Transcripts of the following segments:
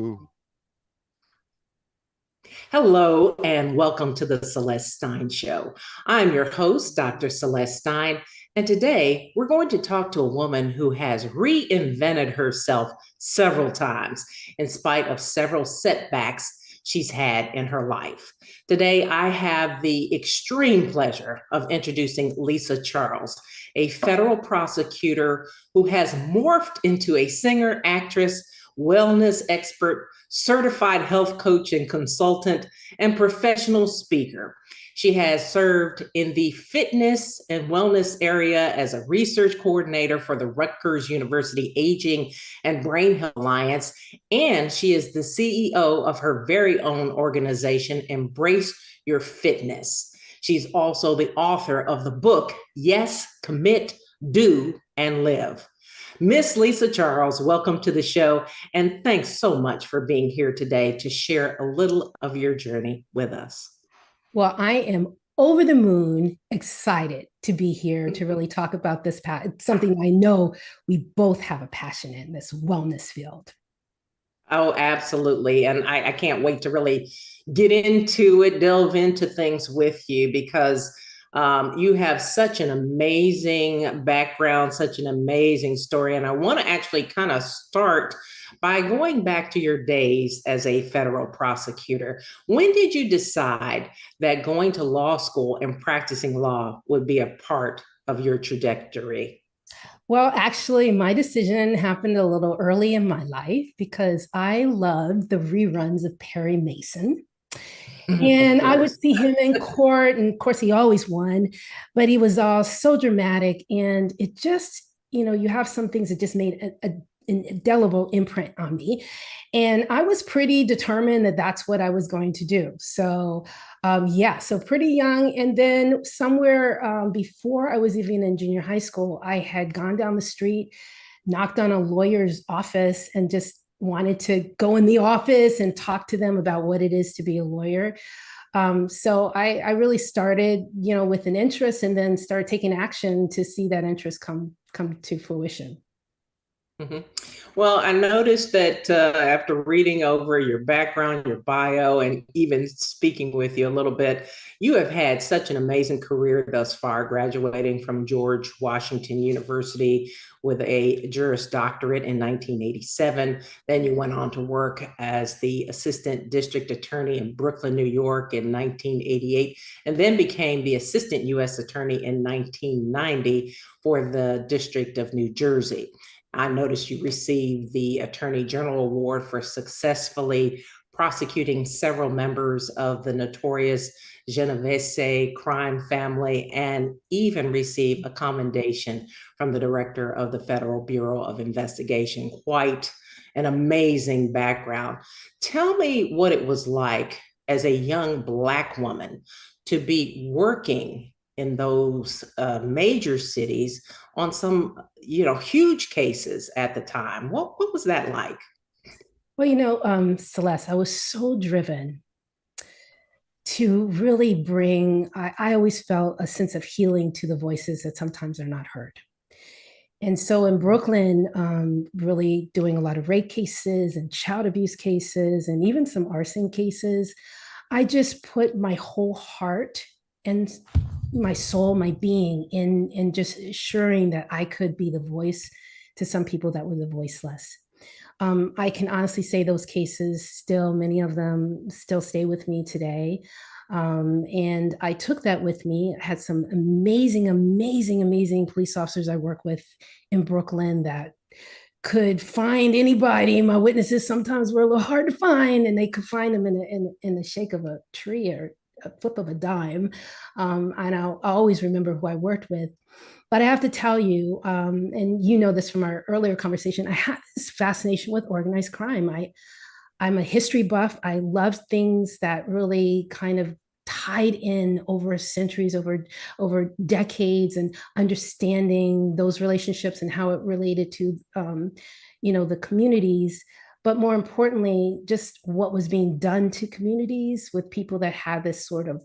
Ooh. Hello, and welcome to the Celeste Stein Show. I'm your host, Dr. Celeste Stein, and today we're going to talk to a woman who has reinvented herself several times in spite of several setbacks she's had in her life. Today, I have the extreme pleasure of introducing Lisa Charles, a federal prosecutor who has morphed into a singer, actress, wellness expert, certified health coach and consultant, and professional speaker. She has served in the fitness and wellness area as a research coordinator for the Rutgers University Aging and Brain Health Alliance, and she is the CEO of her very own organization, Embrace Your Fitness. She's also the author of the book, Yes, Commit, Do, and Live. Miss Lisa Charles, welcome to the show, and thanks so much for being here today to share a little of your journey with us. Well, I am over the moon excited to be here to really talk about this. It's something I know we both have a passion in, this wellness field. Oh, absolutely. And I can't wait to really get into it, delve into things with you because you have such an amazing background, such an amazing story. And I want to actually kind of start by going back to your days as a federal prosecutor. When did you decide that going to law school and practicing law would be a part of your trajectory? Well, actually, my decision happened a little early in my life because I loved the reruns of Perry Mason. Of And I would course. see him in court, and of course, he always won, but he was all so dramatic. And it just, you have some things that just made an indelible imprint on me. And I was pretty determined that that's what I was going to do. So, yeah, so pretty young. And then somewhere before I was even in junior high school, I had gone down the street, knocked on a lawyer's office, and just wanted to go in the office and talk to them about what it is to be a lawyer. So I really started, with an interest, and then started taking action to see that interest come to fruition. Mhm. Well, I noticed that after reading over your background, your bio, and even speaking with you a little bit, you have had such an amazing career thus far, graduating from George Washington University with a Juris Doctorate in 1987. Then you went on to work as the Assistant District Attorney in Brooklyn, New York in 1988, and then became the Assistant U.S. Attorney in 1990 for the District of New Jersey. I noticed you received the Attorney General Award for successfully prosecuting several members of the notorious Genovese crime family, and even received a commendation from the director of the Federal Bureau of Investigation. Quite an amazing background. Tell me what it was like as a young Black woman to be working in those major cities on some, huge cases at the time. What was that like? Well, Celeste, I was so driven to really bring, I always felt a sense of healing to the voices that sometimes are not heard. And so in Brooklyn, really doing a lot of rape cases and child abuse cases and even some arson cases, I just put my whole heart and my soul, my being in just assuring that I could be the voice to some people that were the voiceless. I can honestly say those cases still, many of them still stay with me today. And I took that with me. I had some amazing, amazing, amazing police officers I work with in Brooklyn that could find anybody. My witnesses sometimes were a little hard to find, and they could find them in the shake of a tree or a flip of a dime. And I'll always remember who I worked with. But I have to tell you, and you know this from our earlier conversation, I have this fascination with organized crime. I'm a history buff. I love things that really kind of tied in over centuries, over decades, and understanding those relationships and how it related to, the communities. But more importantly, just what was being done to communities with people that had this sort of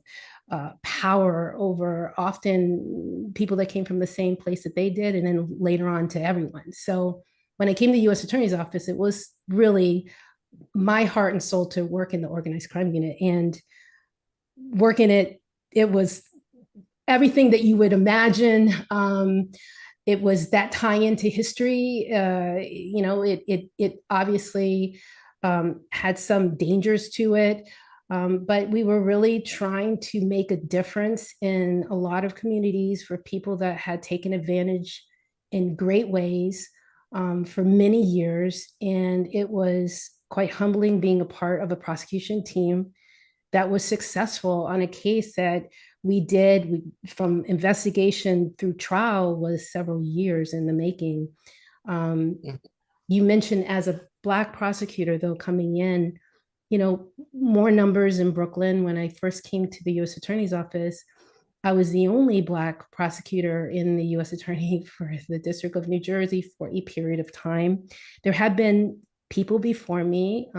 power over often people that came from the same place that they did, and then later on to everyone. So when I came to the U.S. Attorney's Office, it was really my heart and soul to work in the organized crime unit, and work in it. It was everything that you would imagine. It was that tie into history. It obviously had some dangers to it, but we were really trying to make a difference in a lot of communities for people that had taken advantage in great ways for many years. And it was quite humbling being a part of a prosecution team that was successful on a case that from investigation through trial was several years in the making. Um, you mentioned as a Black prosecutor, though, coming in, more numbers in Brooklyn. When I first came to the U.S. Attorney's Office, I was the only Black prosecutor in the U.S. Attorney for the District of New Jersey for a period of time. There had been people before me.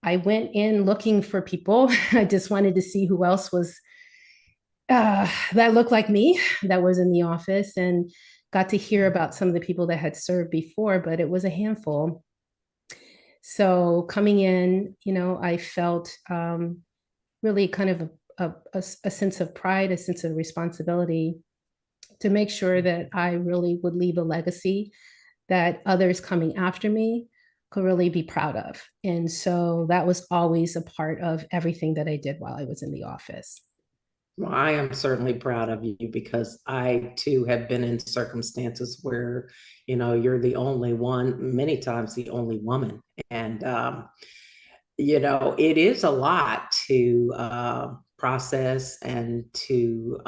I went in looking for people. I just wanted to see who else was that looked like me that was in the office, and got to hear about some of the people that had served before, but it was a handful. So coming in, I felt really kind of a sense of pride, a sense of responsibility to make sure that I really would leave a legacy that others coming after me could really be proud of. And so that was always a part of everything that I did while I was in the office. Well, I am certainly proud of you because I too have been in circumstances where, you're the only one, many times the only woman. And it is a lot to process and to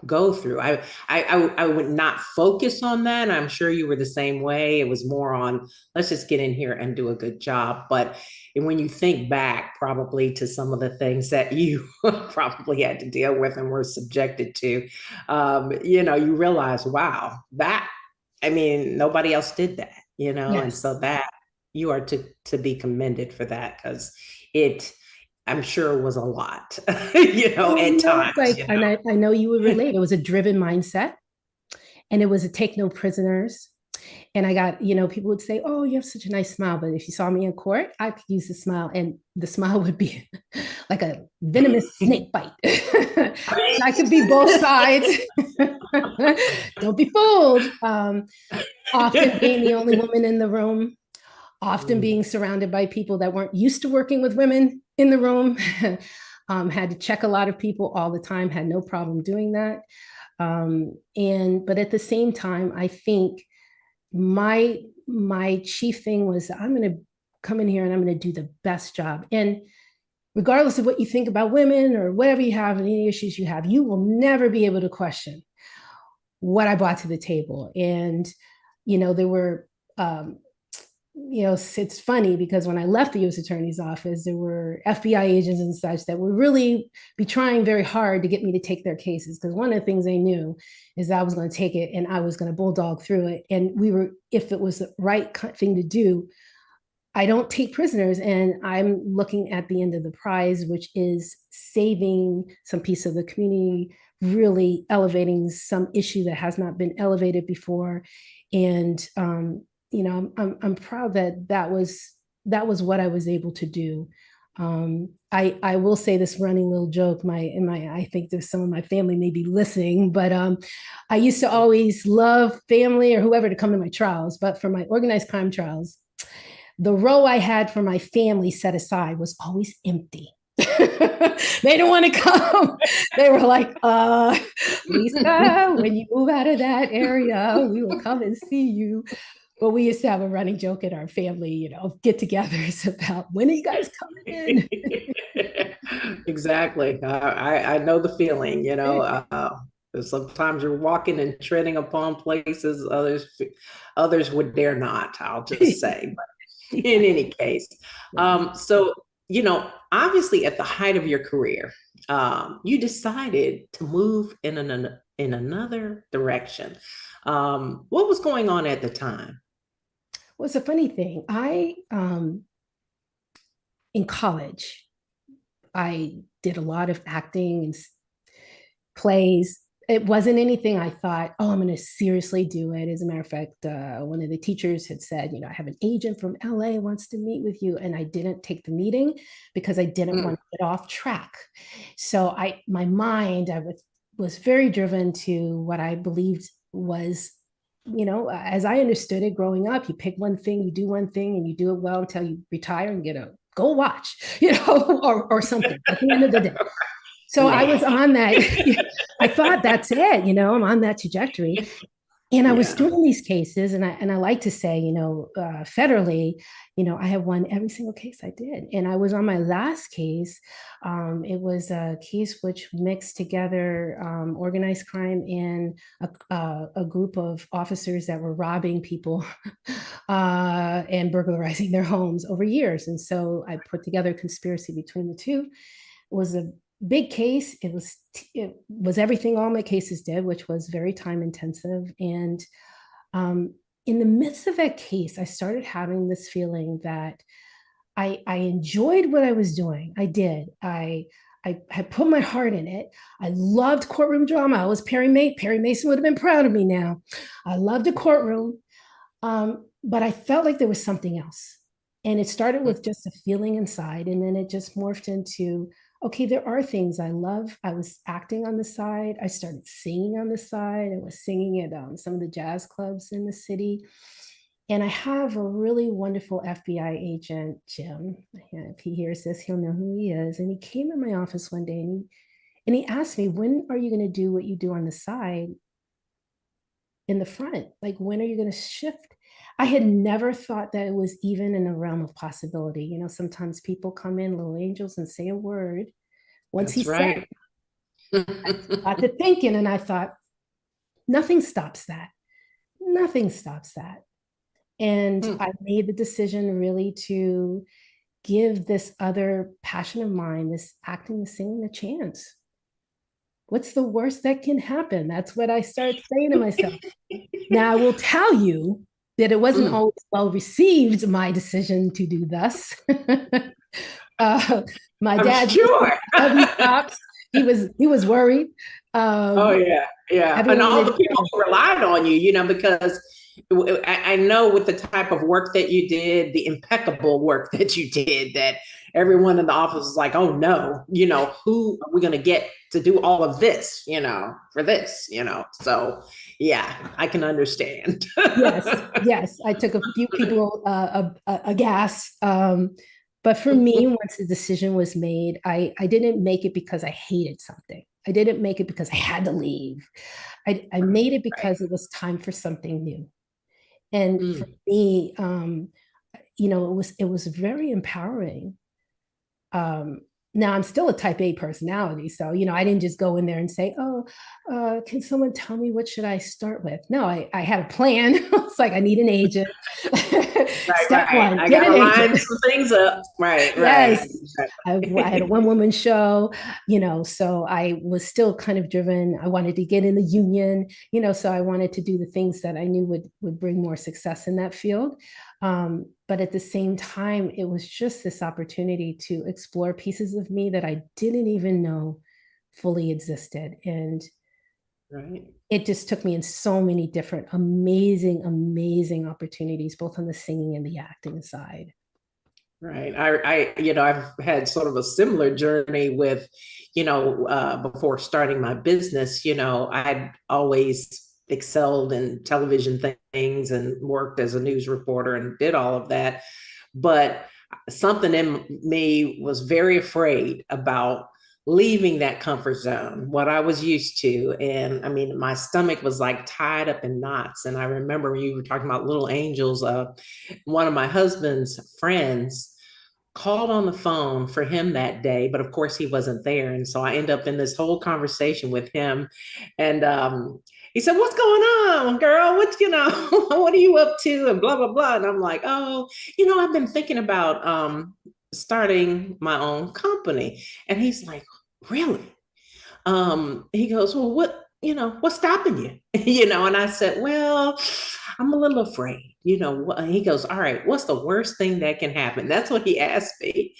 go through. I would not focus on that. I'm sure you were the same way. It was more on let's just get in here and do a good job. But when you think back, probably to some of the things that you probably had to deal with and were subjected to, you realize, wow, that I mean, nobody else did that, and Yes. so that you are to be commended for that because it I'm sure was a lot, Well, at it's times, like, and I know you would relate. It was a driven mindset, and it was a take no prisoners. And I got, people would say, "Oh, you have such a nice smile," but if you saw me in court, I could use the smile, and the smile would be like a venomous snake bite. I could be both sides. Don't be fooled. Often being the only woman in the room, often being surrounded by people that weren't used to working with women in the room. Had to check a lot of people all the time, had no problem doing that. But at the same time, I think my chief thing was I'm going to come in here and I'm going to do the best job. And regardless of what you think about women or whatever you have, any issues you have, you will never be able to question what I brought to the table. And there were it's funny because when I left the U.S. Attorney's Office, there were FBI agents and such that would really be trying very hard to get me to take their cases. Because one of the things they knew is that I was going to take it and I was going to bulldog through it. And if it was the right thing to do, I don't take prisoners, and I'm looking at the end of the prize, which is saving some piece of the community, really elevating some issue that has not been elevated before. And I'm proud that that was what I was able to do. I will say this running little joke. I think there's some of my family may be listening, but I used to always love family or whoever to come to my trials. But for my organized crime trials, the row I had for my family set aside was always empty. They didn't want to come. They were like, Lisa, when you move out of that area, we will come and see you. But we used to have a running joke in our family, get togethers about when are you guys coming in? Exactly. I know the feeling, sometimes you're walking and treading upon places others would dare not, I'll just say. But in Yes. any case, so obviously at the height of your career, you decided to move in another direction. What was going on at the time? Well, it's a funny thing. In college, I did a lot of acting and plays. it wasn't anything I thought, oh, I'm going to seriously do it. As a matter of fact, one of the teachers had said, I have an agent from LA wants to meet with you. And I didn't take the meeting because I didn't Mm, want to get off track. So my mind, was very driven to what I believed was, as I understood it growing up, you pick one thing, you do one thing, and you do it well until you retire and get a gold watch, or something at the end of the day. So I was nah. on that. I thought that's it, I'm on that trajectory. And I was Yeah, doing these cases, and I like to say, federally, I have won every single case I did. And I was on my last case. It was a case which mixed together organized crime and a group of officers that were robbing people and burglarizing their homes over years. And so I put together a conspiracy between the two. It was a big case. It was everything all my cases did, which was very time intensive. And um, in the midst of that case, I started having this feeling that I enjoyed what I was doing. I did. I had put my heart in it. I loved courtroom drama. I was Perry Mason. Perry Mason would have been proud of me now. I loved the courtroom, but I felt like there was something else. And it started with just a feeling inside, and then it just morphed into, okay, there are things I love. I was acting on the side. I started singing on the side. I was singing at some of the jazz clubs in the city. And I have a really wonderful FBI agent, Jim. If he hears this, he'll know who he is. And he came in my office one day, and he asked me, when are you going to do what you do on the side in the front? Like, when are you going to shift? I had never thought that it was even in the realm of possibility. Sometimes people come in, little angels, and say a word. Once he that's said, right. I got to thinking, and I thought, nothing stops that. Nothing stops that. And Hmm. I made the decision really to give this other passion of mine, this acting, the singing, a chance. What's the worst that can happen? That's what I started saying to myself. Now, I will tell you that it wasn't Mm, always well received, my decision to do thus. uh, my I'm dad sure. heavy stops. He was worried. Oh Um, yeah, yeah, and everyone all wanted the to people hear. who relied on you, because I know with the type of work that you did, the impeccable work that you did, that everyone in the office was like, "Oh no, who are we going to get to do all of this, for this, So yeah, I can understand. Yes, yes. I took a few people a gas. But for me, once the decision was made, I didn't make it because I hated something. I didn't make it because I had to leave. I Right, made it right. because it was time for something new. And for Mm. me, it was very empowering. um, Now I'm still a type A personality, so I didn't just go in there and say, "Oh, can someone tell me what should I start with?" No, I had a plan. It's like, I need an agent. Right, Step right. one, I get got an to agent. line some things up. Right, right. Yes, I had a one woman show, so I was still kind of driven. I wanted to get in the union, so I wanted to do the things that I knew would bring more success in that field. But at the same time, it was just this opportunity to explore pieces of me that I didn't even know fully existed. And Right. it just took me in so many different amazing, amazing opportunities, both on the singing and the acting side. Right. I've had sort of a similar journey with, before starting my business, I'd always excelled in television things and worked as a news reporter and did all of that. But something in me was very afraid about leaving that comfort zone, what I was used to. And I mean, my stomach was like tied up in knots. And I remember when you were talking about little angels, one of my husband's friends called on the phone for him that day, but of course he wasn't there. And so I end up in this whole conversation with him. And he said, "What's going on, girl? What are you up to?" And blah, blah, blah. And I'm like, "Oh, I've been thinking about starting my own company." And he's like, "Really?" He goes, "Well, what's stopping you?" And I said, "Well, I'm a little afraid." He goes, "All right, what's the worst thing that can happen?" That's what he asked me.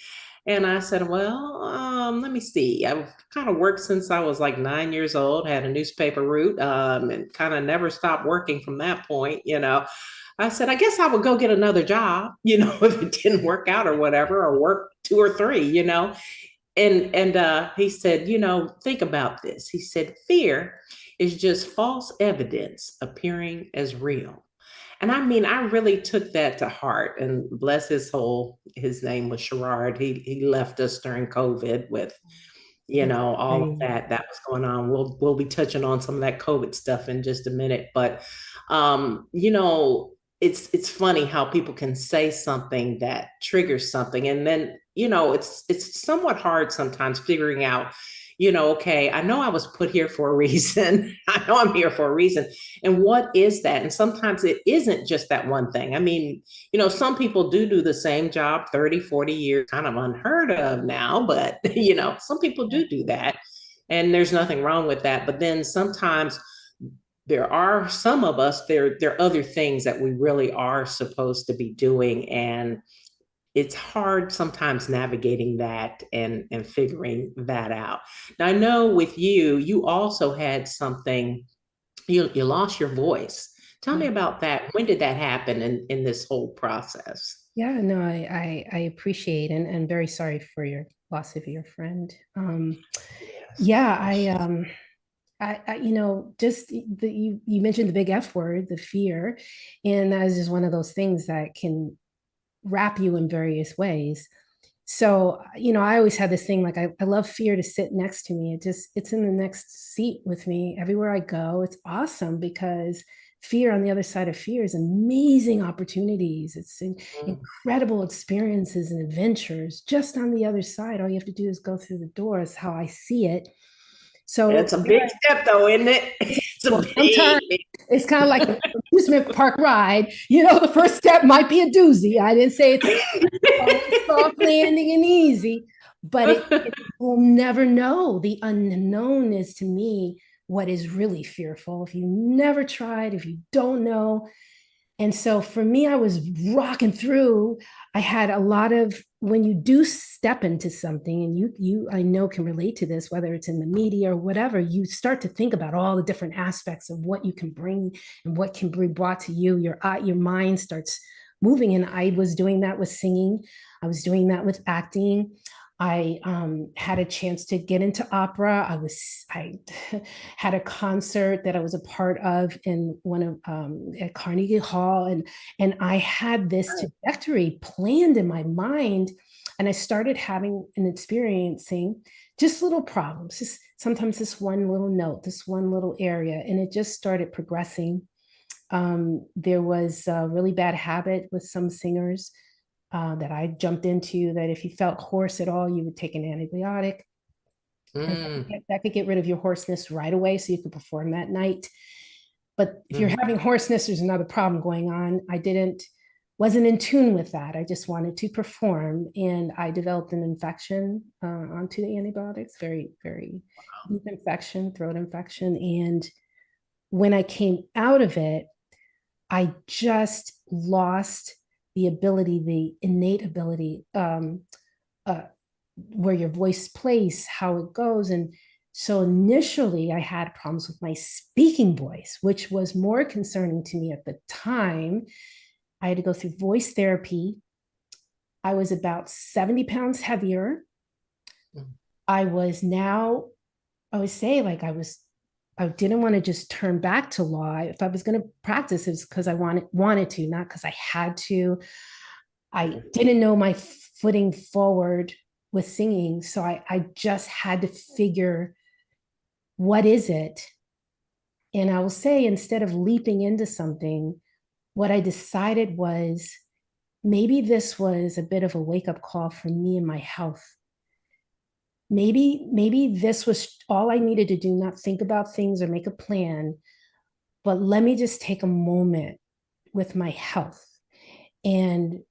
And I said, well, let me see. I've kind of worked since I was like 9 years old, had a newspaper route, and kind of never stopped working from that point. I said, I guess I would go get another job, if it didn't work out or whatever, or work two or three. And he said, think about this. He said, fear is just false evidence appearing as real. And I mean, I really took that to heart. And bless his name was Sherrard. He left us during COVID with, all of Right. that was going on. We'll be touching on some of that COVID stuff in just a minute. But um, you know, it's funny how people can say something that triggers something, and then it's somewhat hard sometimes figuring out, okay, I know I was put here for a reason. I know I'm here for a reason. And what is that? And sometimes it isn't just that one thing. I mean, some people do the same job 30, 40 years, kind of unheard of now, but some people do that. And there's nothing wrong with that. But then sometimes there are some of us, there are other things that we really are supposed to be doing. And it's hard sometimes navigating that and figuring that out. Now I know with you, you also had something, you lost your voice. Tell me Yeah. about that. When did that happen in this whole process? Yeah, no, I appreciate and very sorry for your loss of your friend. Yes. Yeah, Yes. just you mentioned the big F word, the fear, and that is just one of those things that can wrap you in various ways. So, I always had this thing like I love fear to sit next to me. It's in the next seat with me everywhere I go. It's awesome because fear on the other side of fear is amazing opportunities. Mm. Incredible experiences and adventures just on the other side. All you have to do is go through the door, is how I see it. It's So a big step though, isn't it? It's a well, sometimes big. it's kind of like an amusement park ride. The first step might be a doozy. I didn't say it's always soft landing and easy, but it will never know. The unknown is to me what is really fearful. If you never tried, if you don't know, and so for me, I was rocking through. I had a lot of, when you do step into something, and you I know can relate to this, whether it's in the media or whatever, you start to think about all the different aspects of what you can bring and what can be brought to you. Your mind starts moving, and I was doing that with singing. I was doing that with acting. I had a chance to get into opera. I had a concert that I was a part of in one of at Carnegie Hall, and I had this trajectory planned in my mind, and I started having and experiencing just little problems, just sometimes this one little note, this one little area, and it just started progressing. There was a really bad habit with some singers that I jumped into, that if you felt hoarse at all, you would take an antibiotic. And Mm. that could get rid of your hoarseness right away so you could perform that night. But if you're Mhm. having hoarseness, there's another problem going on. Wasn't in tune with that. I just wanted to perform, and I developed an infection onto the antibiotics, very, very deep infection, throat infection. And when I came out of it, I just lost the ability, the innate ability, uh, where your voice plays, how it goes. And so initially, I had problems with my speaking voice, which was more concerning to me at the time. I had to go through voice therapy. I was about 70 pounds heavier. I was now, I would say, like I didn't want to just turn back to law. If I was going to practice, it was because I wanted to, not because I had to. I didn't know my footing forward with singing. So I just had to figure, what is it? And I will say, instead of leaping into something, what I decided was, maybe this was a bit of a wake up call for me and my health. Maybe this was all I needed to do, not think about things or make a plan, but let me just take a moment with my health. And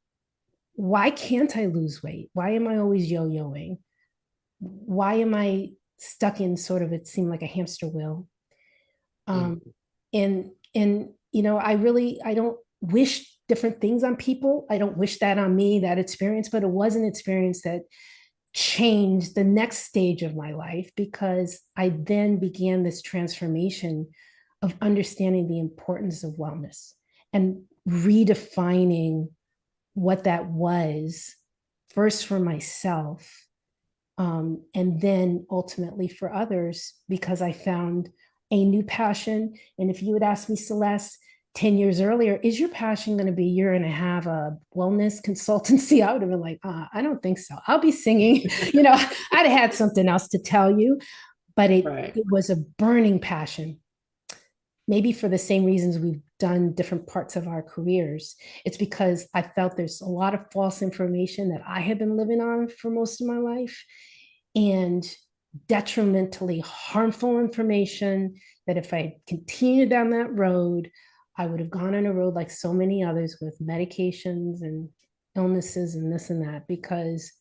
why can't I lose weight? Why am I always yo-yoing? Why am I stuck in sort of, it seemed like a hamster wheel? Mm. Um, and I don't wish different things on people. I don't wish that on me, that experience, but it was an experience that change the next stage of my life because I then began this transformation of understanding the importance of wellness and redefining what that was, first for myself, and then ultimately for others, because I found a new passion. And if you had asked me, Celeste, 10 years earlier, is your passion going to be you're going to have a wellness consultancy? I would have been like, I don't think so. I'll be singing. I'd have had something else to tell you, but Right. it was a burning passion. Maybe for the same reasons we've done different parts of our careers. It's because I felt there's a lot of false information that I had been living on for most of my life, and detrimentally harmful information that if I continued down that road, I would have gone on a road like so many others with medications and illnesses and this and that, because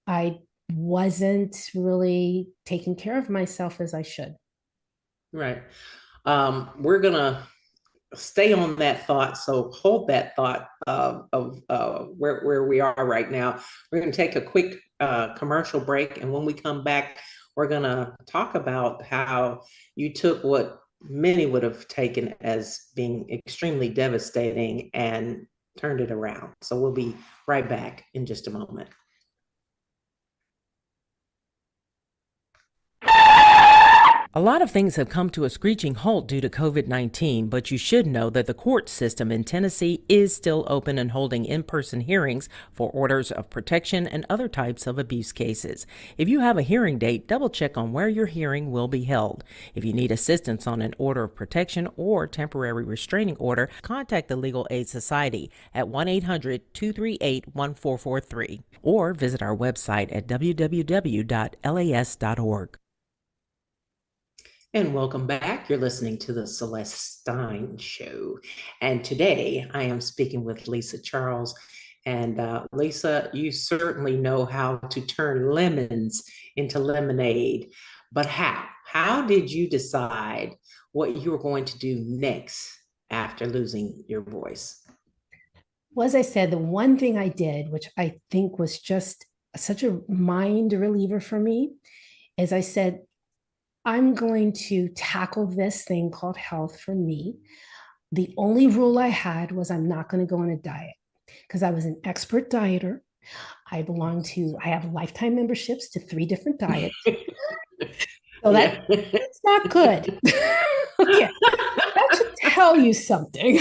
I wasn't really taking care of myself as I should. Right. We're gonna stay on that thought. So hold that thought of where we are right now. We're going to take a quick commercial break. And when we come back, we're going to talk about how you took what many would have taken as being extremely devastating and turned it around. So we'll be right back in just a moment. A lot of things have come to a screeching halt due to COVID-19, but you should know that the court system in Tennessee is still open and holding in-person hearings for orders of protection and other types of abuse cases. If you have a hearing date, double check on where your hearing will be held. If you need assistance on an order of protection or temporary restraining order, contact the Legal Aid Society at 1-800-238-1443 or visit our website at www.las.org. And welcome back. You're listening to the Celeste Stein Show. And today I am speaking with Lisa Charles. And Lisa, you certainly know how to turn lemons into lemonade. But how? How did you decide what you were going to do next after losing your voice? Well, as I said, the one thing I did, which I think was just such a mind reliever for me, is I said, I'm going to tackle this thing called health for me. The only rule I had was I'm not going to go on a diet because I was an expert dieter. I have lifetime memberships to 3 different diets. So Yeah. that's not good. Okay. That should tell you something.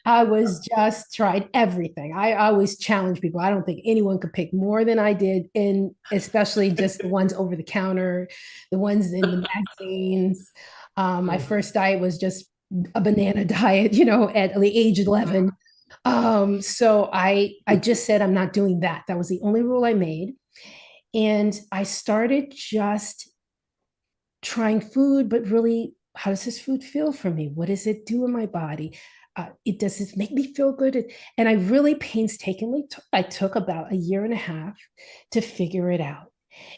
I was just tried everything. I always challenge people. I don't think anyone could pick more than I did, and especially just the ones over the counter, the ones in the magazines. My first diet was just a banana diet, at the age of 11. So I just said I'm not doing that. That was the only rule I made. And I started just trying food, but really, how does this food feel for me? What does it do in my body? Does it make me feel good? And I really painstakingly I took about a year and a half to figure it out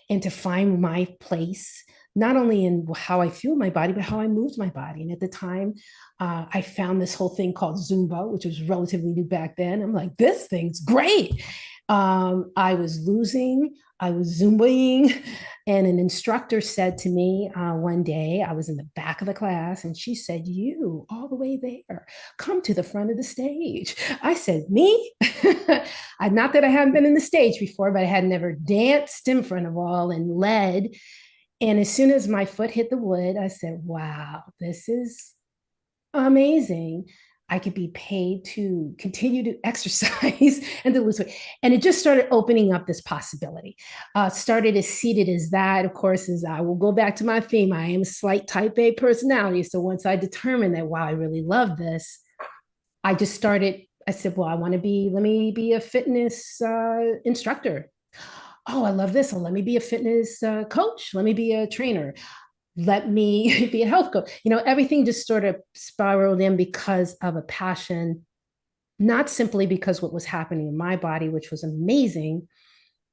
and to find my place, not only in how I feel my body, but how I moved my body. And at the time, I found this whole thing called Zumba, which was relatively new back then. I'm like, this thing's great. I was losing, I was Zumbaing, and an instructor said to me one day, I was in the back of the class, and she said, "You, all the way there, come to the front of the stage." I said, "Me?" Not that I hadn't been in the stage before, but I had never danced in front of all and led. And as soon as my foot hit the wood, I said, "Wow, this is amazing. I could be paid to continue to exercise and to lose weight." And it just started opening up this possibility. Started as seated as that, of course, as I will go back to my theme. I am a slight type A personality. So once I determined that, wow, I really love this, I just started. I said, well, let me be a fitness instructor. Oh, I love this. Oh, let me be a fitness coach. Let me be a trainer. Let me be a health coach. Everything just sort of spiraled in because of a passion, not simply because what was happening in my body, which was amazing,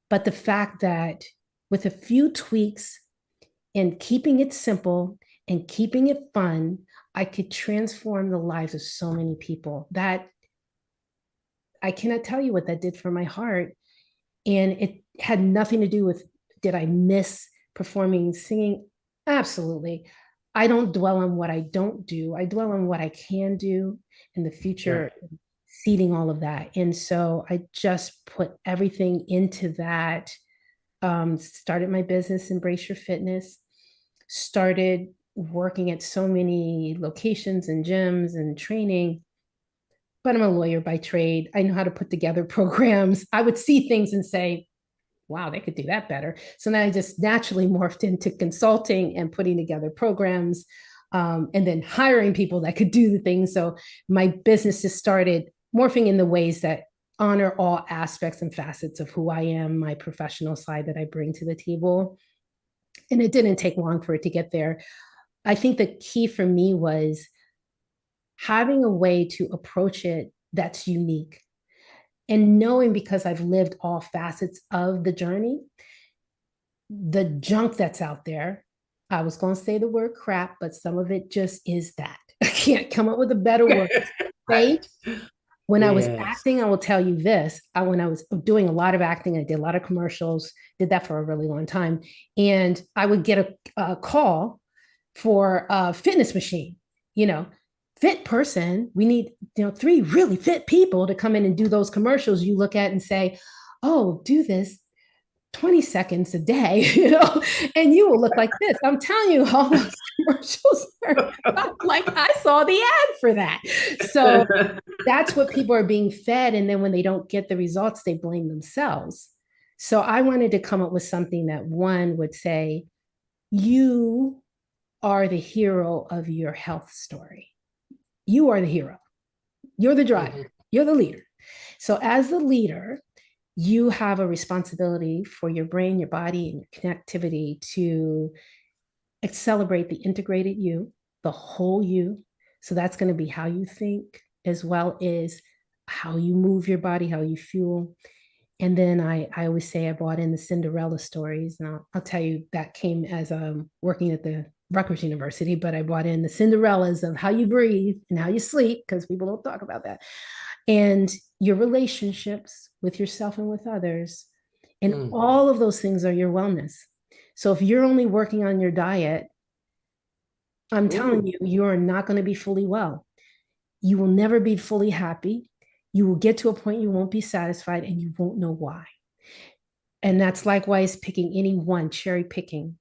but the fact that with a few tweaks and keeping it simple and keeping it fun, I could transform the lives of so many people. That I cannot tell you what that did for my heart. And it had nothing to do with, did I miss performing, singing? Absolutely. I don't dwell on what I don't do. I dwell on what I can do in the future, Right. seeding all of that. And so I just put everything into that. Started my business, Embrace Your Fitness, started working at so many locations and gyms and training. But I'm a lawyer by trade. I know how to put together programs. I would see things and say, wow, they could do that better. So then I just naturally morphed into consulting and putting together programs, and then hiring people that could do the things. So my business just started morphing in the ways that honor all aspects and facets of who I am, my professional side that I bring to the table. And it didn't take long for it to get there. I think the key for me was having a way to approach it that's unique, and knowing, because I've lived all facets of the journey, the junk that's out there. I was going to say the word crap, but some of it just is that. I can't come up with a better word. Right. Fake. When I was Yes. acting, I will tell you this. When I was doing a lot of acting, I did a lot of commercials, did that for a really long time. And I would get a call for a fitness machine, you know, fit person. We need, three really fit people to come in and do those commercials. You look at and say, oh, do this 20 seconds a day, and you will look like this. I'm telling you, all those commercials are like, I saw the ad for that. So that's what people are being fed. And then when they don't get the results, they blame themselves. So I wanted to come up with something that one would say, you are the hero of your health story. You are the hero. You're the driver. Mhm. You're the leader. So as the leader, you have a responsibility for your brain, your body, and your connectivity to celebrate the integrated you, the whole you. So that's going to be how you think, as well as how you move your body, how you fuel. And then I always say I brought in the Cinderella stories. And I'll tell you that came as working at the Rutgers University, but I brought in the Cinderellas of how you breathe and how you sleep, because people don't talk about that, and your relationships with yourself and with others. And Mm. all of those things are your wellness. So if you're only working on your diet, I'm telling Ooh. you, you're not going to be fully well. You will never be fully happy. You will get to a point you won't be satisfied, and you won't know why. And that's likewise picking any one, cherry picking.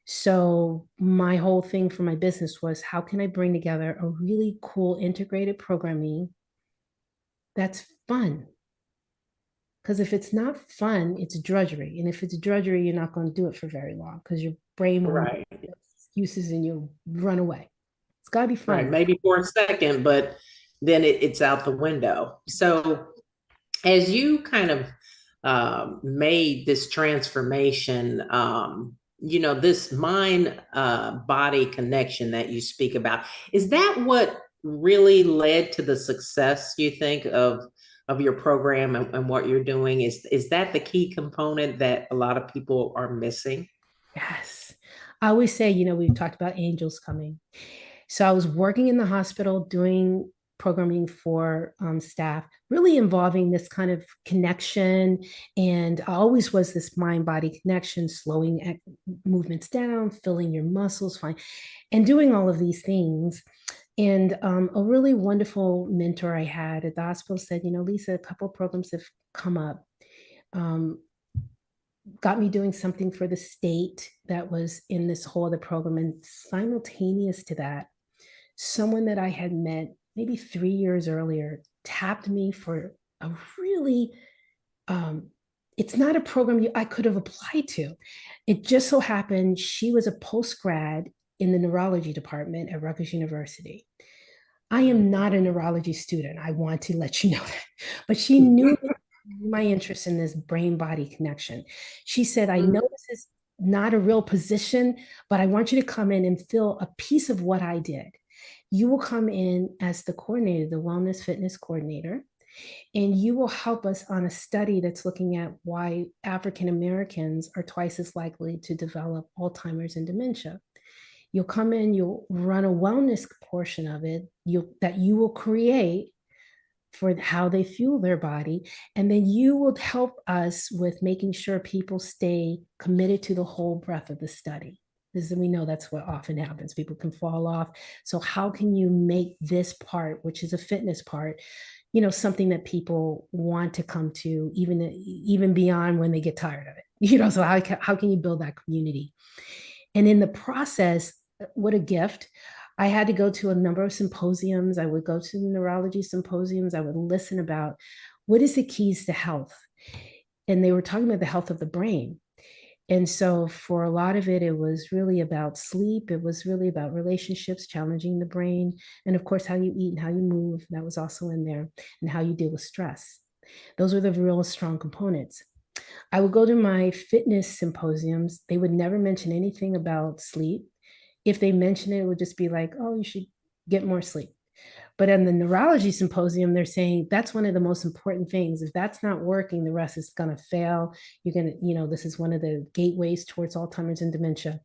So my whole thing for my business was, how can I bring together a really cool integrated programming that's fun? Because if it's not fun, it's drudgery. And if it's drudgery, you're not going to do it for very long, because your brain will make Right. excuses and you'll run away. It's got to be Right. fun. Maybe for a second, but then it's out the window. So as you kind of made this transformation, this mind body connection that you speak about, is that what really led to the success, you think, of your program and what you're doing? Is that the key component that a lot of people are missing? Yes. I always say, we've talked about angels coming. So I was working in the hospital doing programming for staff, really involving this kind of connection. And I always was this mind body connection, slowing movements down, filling your muscles, fine, and doing all of these things. And a really wonderful mentor I had at the hospital said, Lisa, a couple of programs have come up. Um, got me doing something for the state that was in this whole other program. And simultaneous to that, someone that I had met maybe 3 years earlier tapped me for a really, um, it's not a program I could have applied to. It just so happened she was a post grad in the neurology department at Rutgers University. I am not a neurology student. I want to let you know that. But she knew my interest in this brain body connection. She said, I know this is not a real position, but I want you to come in and fill a piece of what I did. You will come in as the coordinator, the wellness fitness coordinator, and you will help us on a study that's looking at why African Americans are twice as likely to develop Alzheimer's and dementia. You'll come in, you'll run a wellness portion of it, that you will create for how they fuel their body. And then you will help us with making sure people stay committed to the whole breadth of the study. Because we know that's what often happens. People can fall off. So how can you make this part, which is a fitness part, something that people want to come to, even beyond when they get tired of it? So how can you build that community? And in the process, what a gift. I had to go to a number of symposiums. I would go to the neurology symposiums. I would listen about what is the keys to health. And they were talking about the health of the brain. And so for a lot of it, it was really about sleep. It was really about relationships, challenging the brain. And of course, how you eat and how you move. That was also in there. And how you deal with stress. Those were the real strong components. I would go to my fitness symposiums. They would never mention anything about sleep. If they mention it, it would just be like, oh, you should get more sleep. But in the neurology symposium, they're saying that's one of the most important things. If that's not working, the rest is going to fail. You're going to, this is one of the gateways towards Alzheimer's and dementia.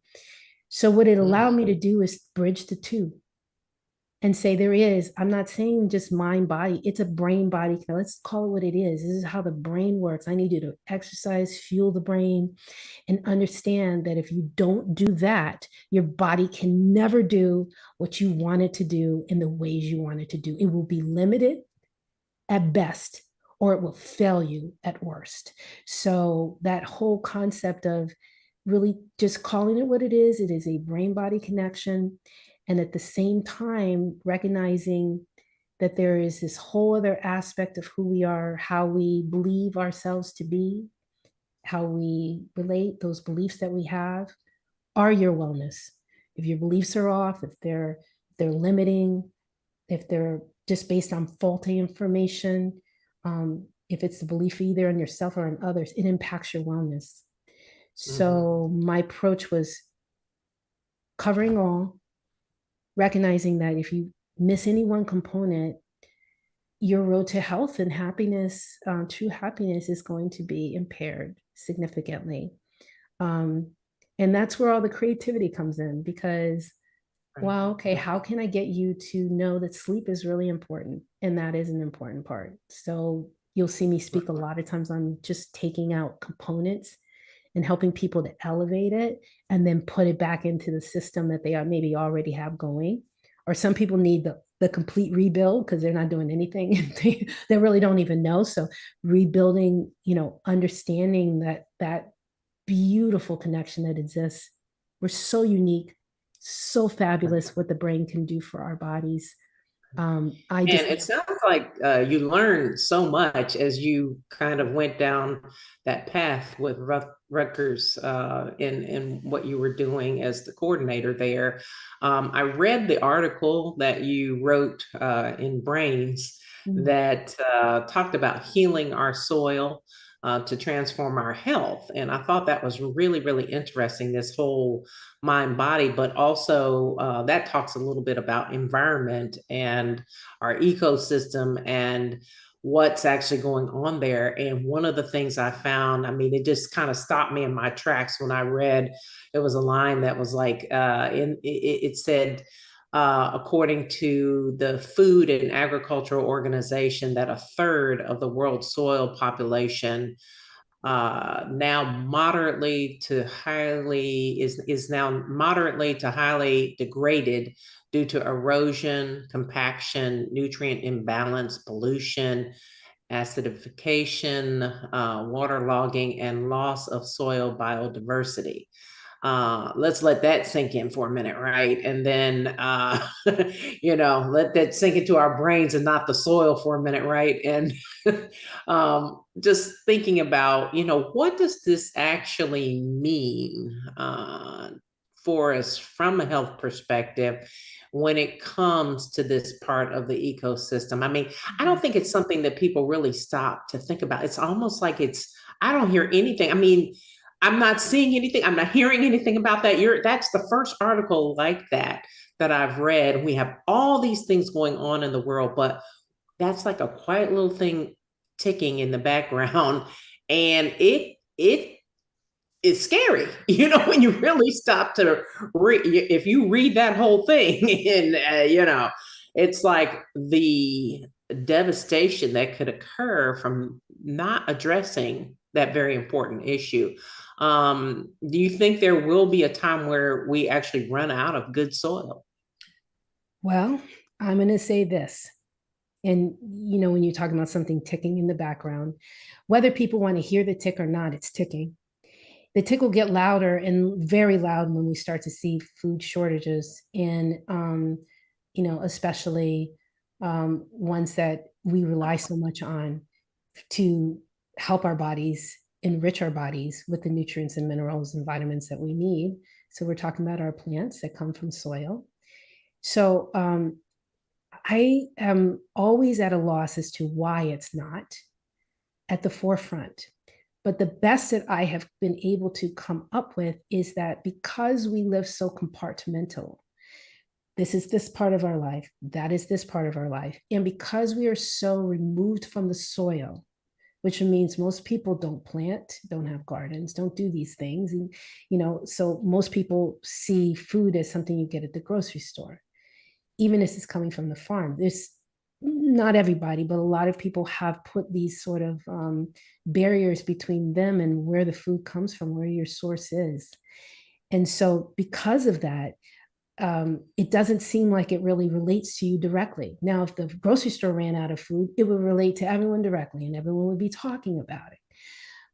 So, what it allowed me to do is bridge the two and say I'm not saying just mind body, it's a brain body. Let's call it what it is. This is how the brain works. I need you to exercise, fuel the brain, and understand that if you don't do that, your body can never do what you want it to do in the ways you want it to do. It will be limited at best, or it will fail you at worst. So that whole concept of really just calling it what it is a brain body connection. And at the same time, recognizing that there is this whole other aspect of who we are, how we believe ourselves to be, how we relate, those beliefs that we have are your wellness. If your beliefs are off, if they're limiting, if they're just based on faulty information, if it's the belief either in yourself or in others, it impacts your wellness. So my approach was covering all, recognizing that if you miss any one component, your road to health and happiness, true happiness, is going to be impaired significantly. And that's where all the creativity comes in, because, well, okay, how can I get you to know that sleep is really important? And that is an important part. So you'll see me speak a lot of times on just taking out components and helping people to elevate it and then put it back into the system that they are maybe already have going. Or some people need the complete rebuild because they're not doing anything and they really don't even know. So rebuilding, understanding that beautiful connection that exists. We're so unique, so fabulous what the brain can do for our bodies. And it sounds like you learned so much as you kind of went down that path with Rutgers in what you were doing as the coordinator there. I read the article that you wrote in Brains that talked about healing our soil to transform our health. And I thought that was really, really interesting, this whole mind body, but also that talks a little bit about environment and our ecosystem and what's actually going on there. And one of the things I found, I mean, it just kind of stopped me in my tracks when I read, it was a line that was like, it said, according to the Food and Agricultural Organization, that a third of the world's soil population now moderately to highly is now moderately to highly degraded due to erosion, compaction, nutrient imbalance, pollution, acidification, waterlogging, and loss of soil biodiversity. Let's let that sink in for a minute, right? And then, let that sink into our brains and not the soil for a minute, right? And just thinking about, what does this actually mean for us from a health perspective when it comes to this part of the ecosystem? I mean, I don't think it's something that people really stop to think about. It's almost like I don't hear anything. I mean, I'm not seeing anything. I'm not hearing anything about that. That's the first article like that I've read. We have all these things going on in the world, but that's like a quiet little thing ticking in the background, and it is scary. When you really stop to if you read that whole thing, and it's like the devastation that could occur from not addressing that very important issue. Do you think there will be a time where we actually run out of good soil? Well, I'm going to say this. And, when you're talking about something ticking in the background, whether people want to hear the tick or not, it's ticking. The tick will get louder and very loud when we start to see food shortages and, especially ones that we rely so much on to help our bodies, enrich our bodies with the nutrients and minerals and vitamins that we need. So we're talking about our plants that come from soil. So I am always at a loss as to why it's not at the forefront. But the best that I have been able to come up with is that because we live so compartmental, this is this part of our life, that is this part of our life. And because we are so removed from the soil, which means most people don't plant, don't have gardens, don't do these things. And, so most people see food as something you get at the grocery store, even if it's coming from the farm. There's not everybody, but a lot of people have put these sort of barriers between them and where the food comes from, where your source is. And so because of that, it doesn't seem like it really relates to you directly. Now, if the grocery store ran out of food, it would relate to everyone directly and everyone would be talking about it.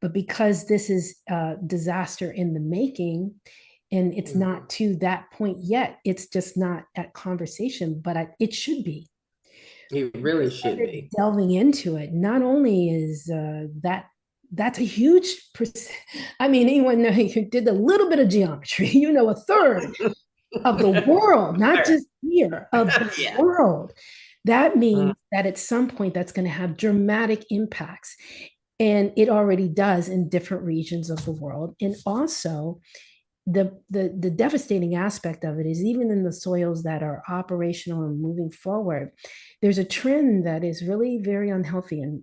But because this is a disaster in the making, and it's not to that point yet, it's just not at conversation, but it should be. It really should be. Delving into it, not only is that's a huge I mean, anyone who did a little bit of geometry, a third of the world, not just here, of the Yeah. world. That means that at some point that's going to have dramatic impacts. And it already does in different regions of the world. And also, the devastating aspect of it is even in the soils that are operational and moving forward, there's a trend that is really very unhealthy, and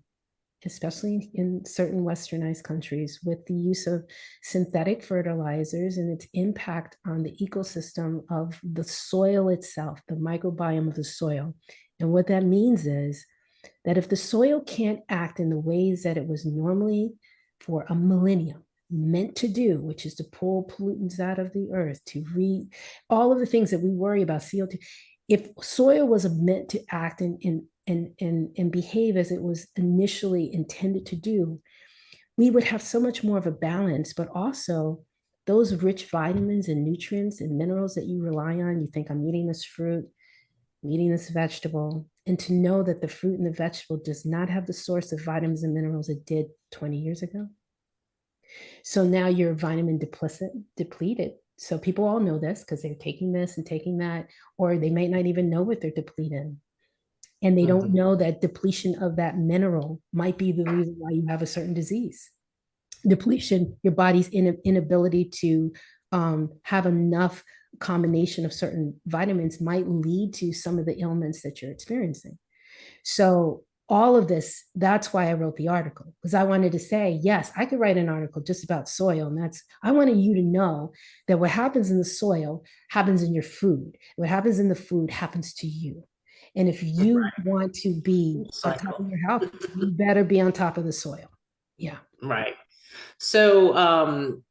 especially in certain westernized countries, with the use of synthetic fertilizers and its impact on the ecosystem of the soil itself, the microbiome of the soil. And what that means is that if the soil can't act in the ways that it was normally for a millennium meant to do, which is to pull pollutants out of the earth, to all of the things that we worry about, CO2, if soil was meant to act and behave as it was initially intended to do, we would have so much more of a balance. But also those rich vitamins and nutrients and minerals that you rely on, you think, I'm eating this fruit, I'm eating this vegetable, and to know that the fruit and the vegetable does not have the source of vitamins and minerals it did 20 years ago. So now you're vitamin depleted. So people all know this because they're taking this and taking that, or they might not even know what they're depleting. And they don't know that depletion of that mineral might be the reason why you have a certain disease. Depletion, your body's inability to have enough combination of certain vitamins might lead to some of the ailments that you're experiencing. So all of this, that's why I wrote the article, because I wanted to say, yes, I could write an article just about soil. And I wanted you to know that what happens in the soil happens in your food. What happens in the food happens to you. And if you want to be on top of your health, you better be on top of the soil. Yeah. Right. So,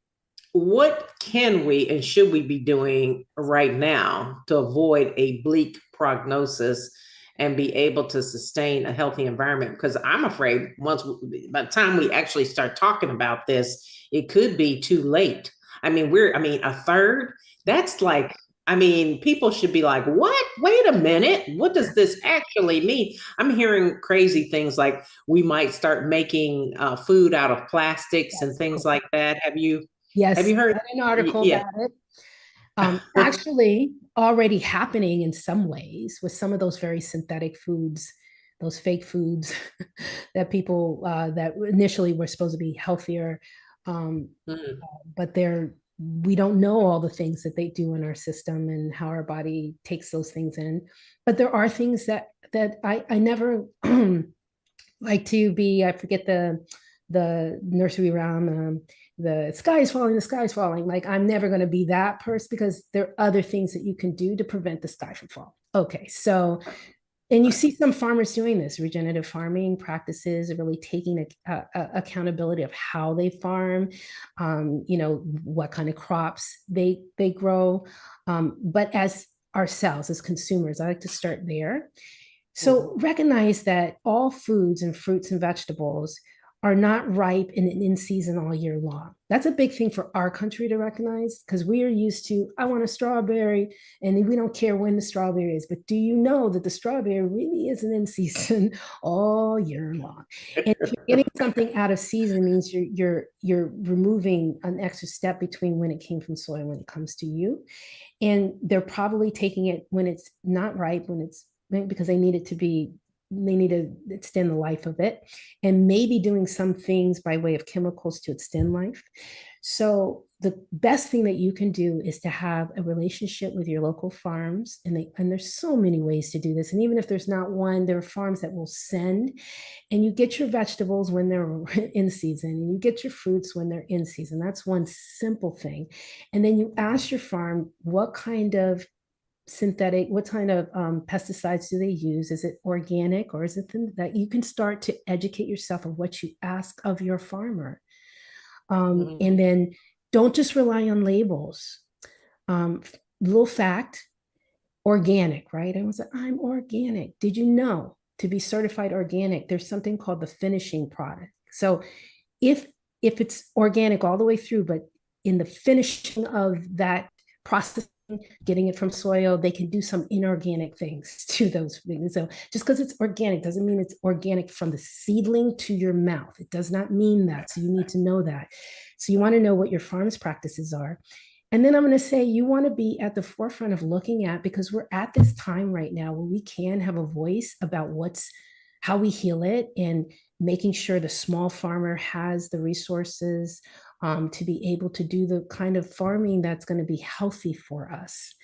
what can we and should we be doing right now to avoid a bleak prognosis and be able to sustain a healthy environment? Because I'm afraid by the time we actually start talking about this, it could be too late. I mean, a third, that's like, people should be like, what? Wait a minute. What does this actually mean? I'm hearing crazy things like we might start making food out of plastics and things like that. Have you heard an article about it? Actually, already happening in some ways with some of those very synthetic foods, those fake foods that people that initially were supposed to be healthier, but we don't know all the things that they do in our system and how our body takes those things in. But there are things that I never like to be. I forget the nursery rhyme. The sky is falling, the sky is falling. Like, I'm never going to be that person, because there are other things that you can do to prevent the sky from falling. Okay, so And you see some farmers doing this. Regenerative farming practices are really taking accountability of how they farm, what kind of crops they grow. But as ourselves, as consumers, I like to start there. Mhm. So recognize that all foods and fruits and vegetables are not ripe and in season all year long. That's a big thing for our country to recognize because we are used to, I want a strawberry, and we don't care when the strawberry is. But do you know that the strawberry really isn't in season all year long? And if you're getting something out of season, it means you're removing an extra step between when it came from soil and when it comes to you. And they're probably taking it when it's not ripe, when it's because they need it to be, they need to extend the life of it, and maybe doing some things by way of chemicals to extend life. So the best thing that you can do is to have a relationship with your local farms, and there's so many ways to do this. And even if there's not one, there are farms that will send, and you get your vegetables when they're in season, and you get your fruits when they're in season. That's one simple thing. And then you ask your farm what kind of what kind of pesticides do they use? Is it organic, or is it that you can start to educate yourself of what you ask of your farmer? Mhm. And then don't just rely on labels. Um, Little fact, organic, right? I was like, I'm organic. Did you know to be certified organic, there's something called the finishing product. So if if it's organic all the way through, but in the finishing of that process, getting it from soil, they can do some inorganic things to those things. So just because it's organic doesn't mean it's organic from the seedling to your mouth. It does not mean that. So you need to know that. So you want to know what your farm's practices are. And then I'm going to say you want to be at the forefront of looking at, because we're at this time right now where we can have a voice about how we heal it, and making sure the small farmer has the resources to be able to do the kind of farming that's going to be healthy for us.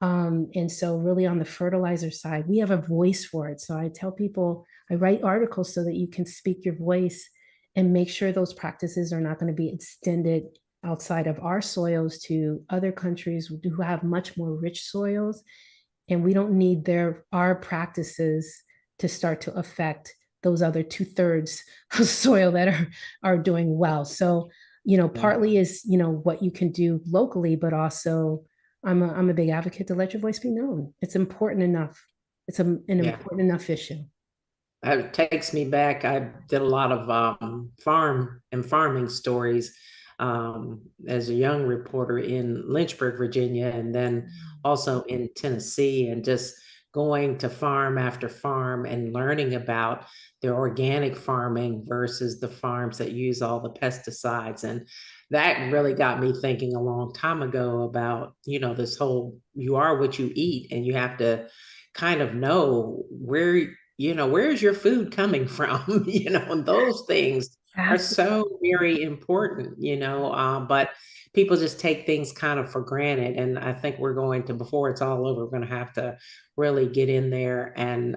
And so, really, on the fertilizer side, we have a voice for it. So I tell people, I write articles so that you can speak your voice and make sure those practices are not going to be extended outside of our soils to other countries who have much more rich soils, and we don't need our practices to start to affect those other 2/3 of soil that are doing well. So, Yeah. partly is, what you can do locally, but also I'm a big advocate to let your voice be known. It's important enough. It's an Yeah. important enough issue. It takes me back. I did a lot of farming stories as a young reporter in Lynchburg, Virginia, and then also in Tennessee, and just going to farm after farm and learning about their organic farming versus the farms that use all the pesticides. And that really got me thinking a long time ago about, this whole you are what you eat, and you have to kind of know where's your food coming from, and those things are Absolutely. so very important, but people just take things kind of for granted. And I think we're going to, before it's all over, we're going to have to really get in there and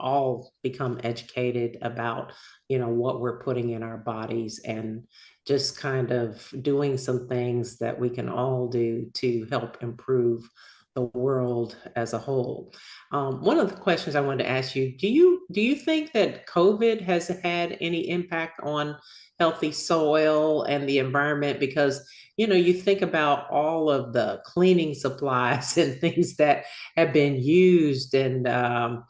all become educated about, what we're putting in our bodies, and just kind of doing some things that we can all do to help improve the world as a whole. One of the questions I wanted to ask you, do you think that COVID has had any impact on healthy soil and the environment? Because you think about all of the cleaning supplies and things that have been used, and the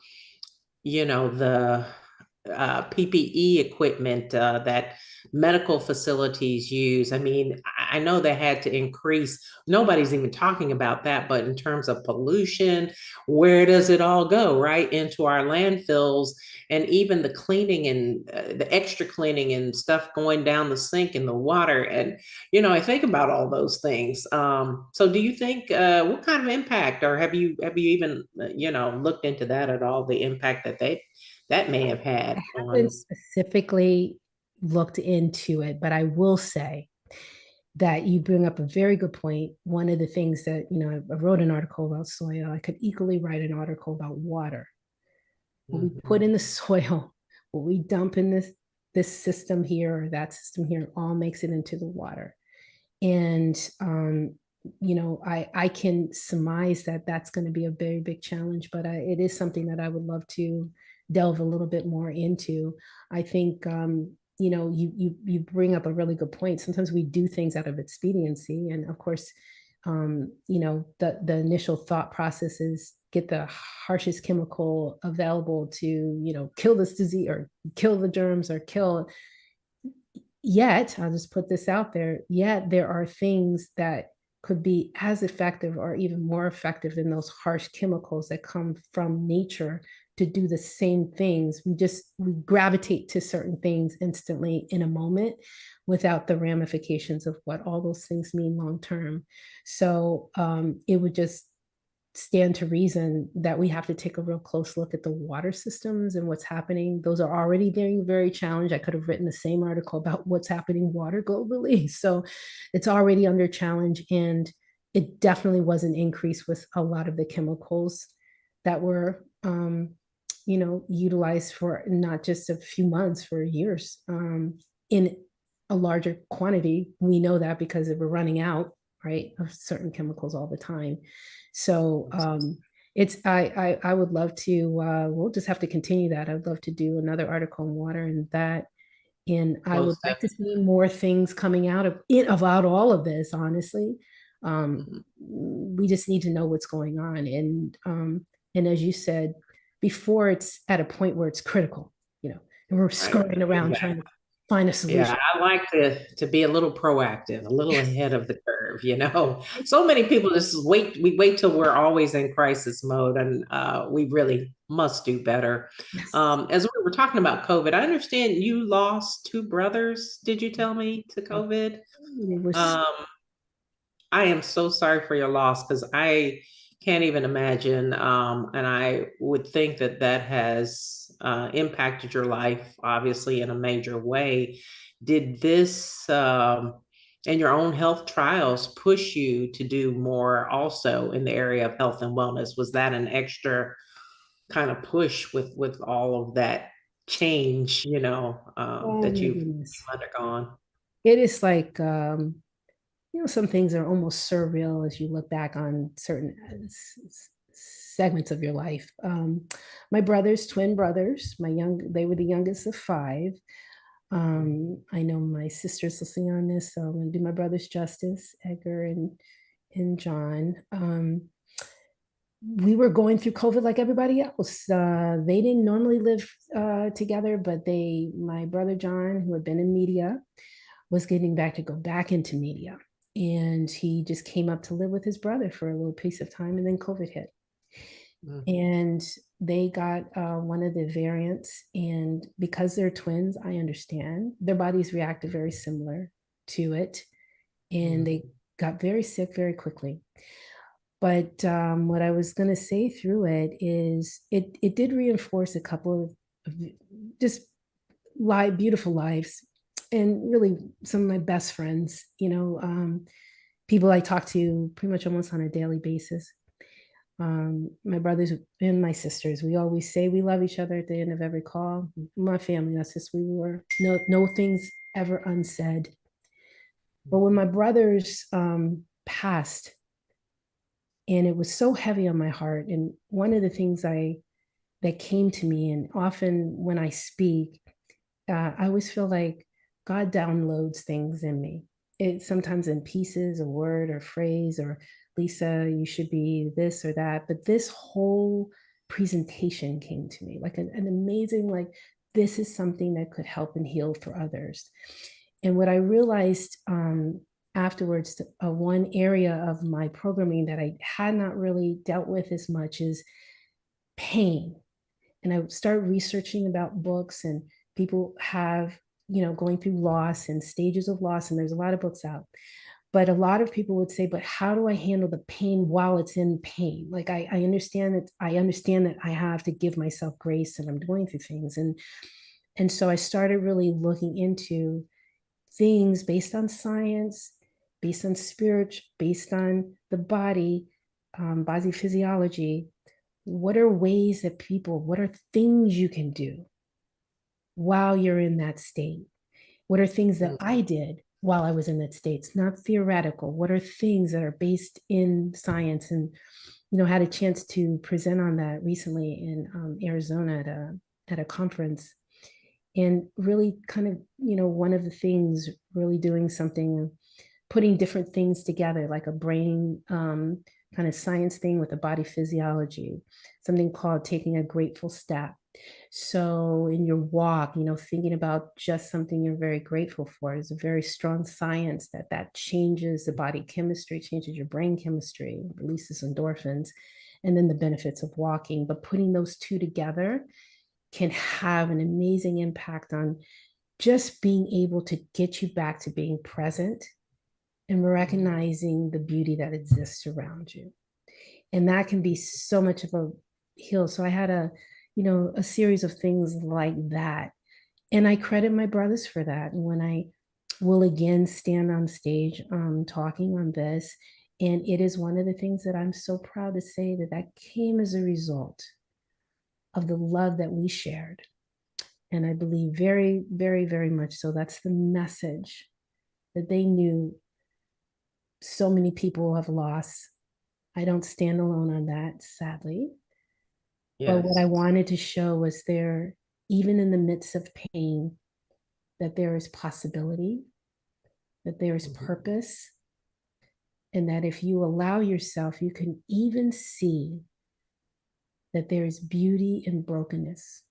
PPE equipment that medical facilities use. I mean, I know they had to increase. Nobody's even talking about that, but in terms of pollution, where does it all go? Right into our landfills, and even the cleaning and the extra cleaning and stuff going down the sink in the water. And I think about all those things. So, do you think what kind of impact, or have you even looked into that at all? The impact that may have I had haven't on. specifically looked into it, but I will say that you bring up a very good point. One of the things that, I wrote an article about soil. I could equally write an article about water. What we put Mhm. in the soil, what we dump in this system here or that system here, all makes it into the water. And I can surmise that that's going to be a very big challenge, but it is something that I would love to delve a little bit more into. I think, you bring up a really good point. Sometimes we do things out of expediency, and of course, the initial thought process is get the harshest chemical available to, kill this disease or kill the germs or kill. Yet, I'll just put this out there, yet there are things that could be as effective or even more effective than those harsh chemicals that come from nature to do the same things. We gravitate to certain things instantly in a moment without the ramifications of what all those things mean long term. So it would just stand to reason that we have to take a real close look at the water systems and what's happening. Those are already being very challenged. I could have written the same article about what's happening water globally. So it's already under challenge. And it definitely was an increase with a lot of the chemicals that were, utilized for not just a few months, for years, in a larger quantity. We know that because we're running out, right, of certain chemicals all the time. So it's I would love to. We'll just have to continue that. I'd love to do another article on water and that. And I would Most like to see more things coming out of it about all of this. Honestly, definitely. we just need to know what's going on. And as you said before, it's at a point where it's critical. And we're Right. scurrying around trying Exactly. to find a Yeah, solution. I like to be a little proactive, a little Yes. ahead of the curve, you know. So many people just we wait till we're always in crisis mode, and we really must do better. Yes. As we were talking about COVID, I understand you lost two brothers, did you tell me, to It COVID? was. Um, I am so sorry for your loss because I can't even imagine. And I would think that that has impacted your life, obviously, in a major way. Did this and your own health trials push you to do more also in the area of health and wellness? Was that an extra kind of push with all of that change, Oh that my you've goodness. undergone? It is like, some things are almost surreal as you look back on certain segments of your life. My brothers, twin brothers, they were the youngest of five. I know my sister's listening on this, so I'm going to do my brothers justice, Edgar and John. We were going through COVID like everybody else. They didn't normally live together, but my brother John, who had been in media, was getting back to go back into media. And he just came up to live with his brother for a little piece of time, and then COVID hit. Mm, And they got one of the variants. And because they're twins, I understand their bodies reacted very similar to it. And mm, they got very sick very quickly. But what I was going to say through it is it did reinforce a couple of just beautiful lives, and really some of my best friends, people I talk to pretty much almost on a daily basis. My brothers and my sisters, we always say we love each other at the end of every call. My family, that's just we were. No things ever unsaid. But when my brothers passed, and it was so heavy on my heart, and one of the things that came to me, and often when I speak, I always feel like God downloads things in me. It sometimes in pieces, a word or phrase, or Lisa, you should be this or that. But this whole presentation came to me like an amazing, like, this is something that could help and heal for others. And what I realized afterwards, one area of my programming that I had not really dealt with as much is pain. And I would start researching about books, and people have, going through loss and stages of loss. And there's a lot of books out. But a lot of people would say, but how do I handle the pain while it's in pain? Like I understand that I have to give myself grace and I'm going through things. And so I started really looking into things based on science, based on spirit, based on the body physiology. What are ways that what are things you can do while you're in that state? What are things that mm, I did while I was in that state. It's not theoretical. What are things that are based in science? And, had a chance to present on that recently in Arizona at a conference, and really kind of, one of the things, really doing something, putting different things together, like a brain kind of science thing with a body physiology, something called taking a grateful step. So in your walk, thinking about just something you're very grateful for is a very strong science that changes the body chemistry, changes your brain chemistry, releases endorphins, and then the benefits of walking. But putting those two together can have an amazing impact on just being able to get you back to being present and recognizing the beauty that exists around you. And that can be so much of a heal. So I had a series of things like that. And I credit my brothers for that. And when I will again stand on stage talking on this, and it is one of the things that I'm so proud to say that came as a result of the love that we shared. And I believe very, very, very much so. That's the message that they knew so many people have lost. I don't stand alone on that, sadly. But what I Yes. wanted to show was there, even in the midst of pain, that there is possibility, that there is Mhm. purpose, and that if you allow yourself, you can even see that there is beauty in brokenness.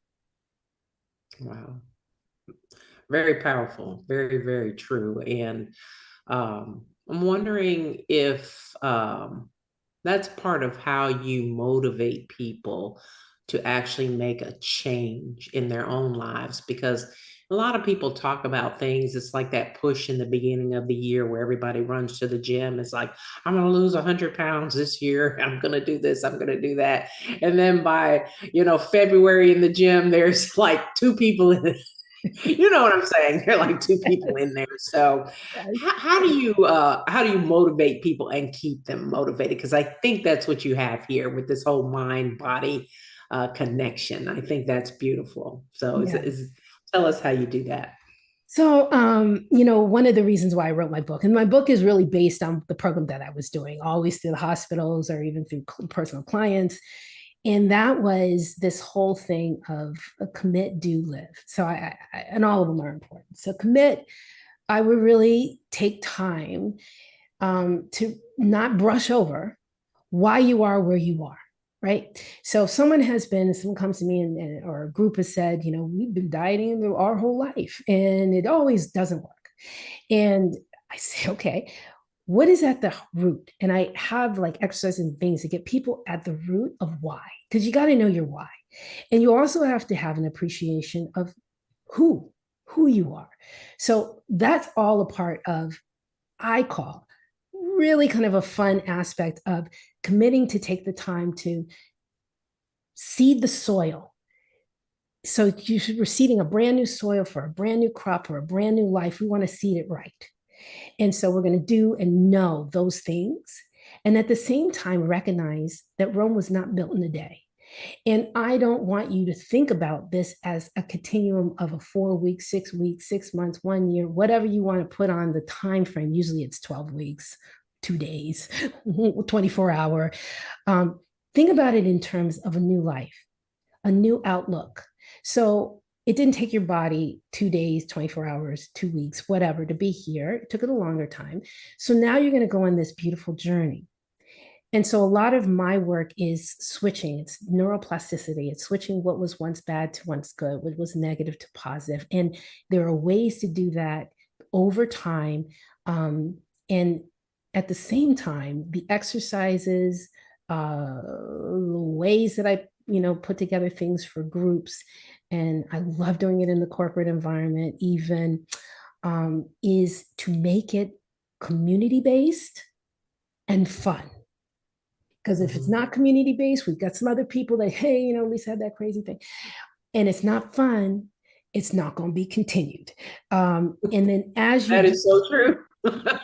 Wow. Very powerful. Very, very true. And I'm wondering if that's part of how you motivate people to actually make a change in their own lives, because a lot of people talk about things. It's like that push in the beginning of the year where everybody runs to the gym. It's like, I'm going to lose 100 pounds this year. I'm going to do this. I'm going to do that. And then by, February in the gym, there's like two people in it. You know what I'm saying? There are like two people in there. So Yes. how do you motivate people and keep them motivated? Because I think that's what you have here with this whole mind body connection. I think that's beautiful. So Yeah. tell us how you do that. So, one of the reasons why I wrote my book, and my book is really based on the program that I was doing, always through the hospitals or even through personal clients. And that was this whole thing of a commit, do, live. So, and all of them are important. So, commit, I would really take time to not brush over why you are where you are, right? So if someone comes to me or a group has said, we've been dieting our whole life and it always doesn't work. And I say, okay, what is at the root? And I have like exercises and things to get people at the root of why, because you got to know your why. And you also have to have an appreciation of who, who you are. So that's all a part of, I call, really kind of a fun aspect of committing to take the time to seed the soil. So we're seeding a brand new soil for a brand new crop, for a brand new life. We want to seed it right. And so we're going to do and know those things. And at the same time, recognize that Rome was not built in a day. And I don't want you to think about this as a continuum of a 4 week, 6 weeks, 6 months, 1 year, whatever you want to put on the time frame. Usually it's 12 weeks, 2 days, 24 hour. Think about it in terms of a new life, a new outlook. So it didn't take your body 2 days, 24 hours, 2 weeks, whatever, to be here. It took it a longer time. So now you're going to go on this beautiful journey. And so a lot of my work is switching. It's neuroplasticity. It's switching what was once bad to once good, what was negative to positive. And there are ways to do that over time. And at the same time, the exercises, ways that I, put together things for groups, and I love doing it in the corporate environment, even is to make it community based and fun. Because if it's Mhm. not community based, we've got some other people that, hey, Lisa had that crazy thing, and it's not fun, it's not going to be continued. And then as you That do, is so true.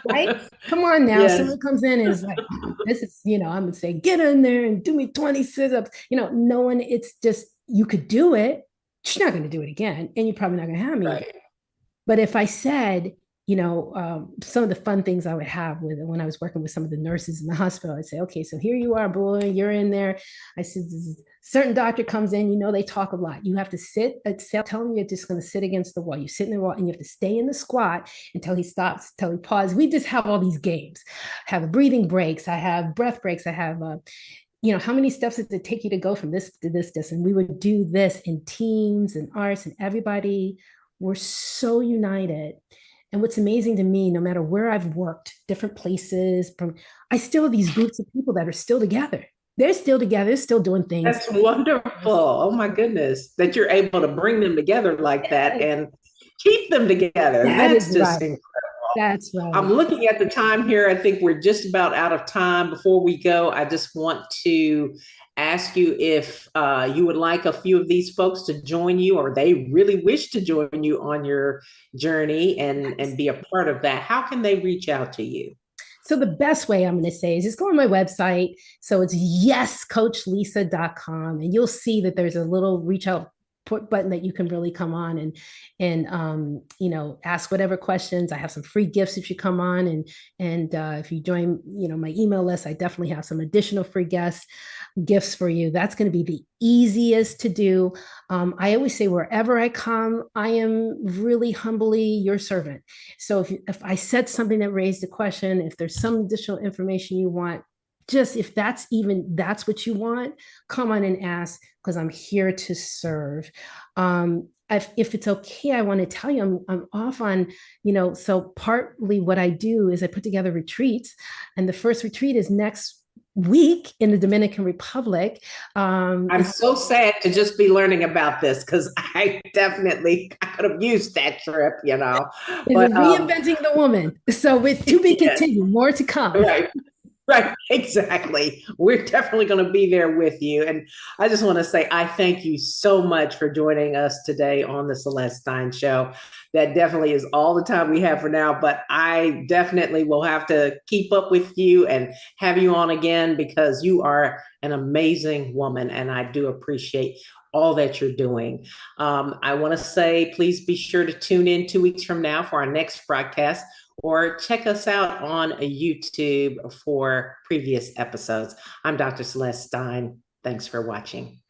right? Come on now. Yes. Someone comes in and is like, this is, I'm going to say, get in there and do me 20 sit ups. Knowing it's just, you could do it. You're not going to do it again. And you're probably not going to have me again. Right. But if I said, some of the fun things I would have with when I was working with some of the nurses in the hospital. I'd say, okay, so here you are, boy, you're in there. I said, certain doctor comes in, they talk a lot. You have to sit, tell him you're just going to sit against the wall. You sit in the wall and you have to stay in the squat until he stops, until he pauses. We just have all these games. I have breathing breaks. I have breath breaks. I have, how many steps did it take you to go from this to this? And we would do this in teams and arts, and everybody were so united. And what's amazing to me, no matter where I've worked, different places, I still have these groups of people that are still together. They're still together, they're still doing things. That's wonderful. Oh my goodness, that you're able to bring them together like that and keep them together. That is That's just right. incredible. That's I'm right. looking at the time here. I think we're just about out of time. Before we go, I just want to ask you if you would like a few of these folks to join you, or they really wish to join you on your journey and be a part of that. How can they reach out to you? So the best way I'm going to say is just go on my website. So it's yescoachlisa.com, and you'll see that there's a little reach out button that you can really come on and ask whatever questions. I have some free gifts if you come on, and if you join my email list, I definitely have some additional free gifts for you. That's going to be the easiest to do. I always say wherever I come, I am really humbly your servant. So if I said something that raised a question, if there's some additional information you want, just if that's what you want, come on and ask, because I'm here to serve. If it's okay, I want to tell you I'm off on, so partly what I do is I put together retreats, and the first retreat is next week in the Dominican Republic. I'm so sad to just be learning about this because I could have used that trip. Is But reinventing the woman. So with to be yes, continued, more to come. right. Right, exactly. We're definitely going to be there with you. And I just want to say, I thank you so much for joining us today on the Celeste Stein Show. That definitely is all the time we have for now, but I definitely will have to keep up with you and have you on again because you are an amazing woman. And I do appreciate all that you're doing. I want to say, please be sure to tune in 2 weeks from now for our next broadcast, or check us out on YouTube for previous episodes. I'm Dr. Celeste Stein. Thanks for watching.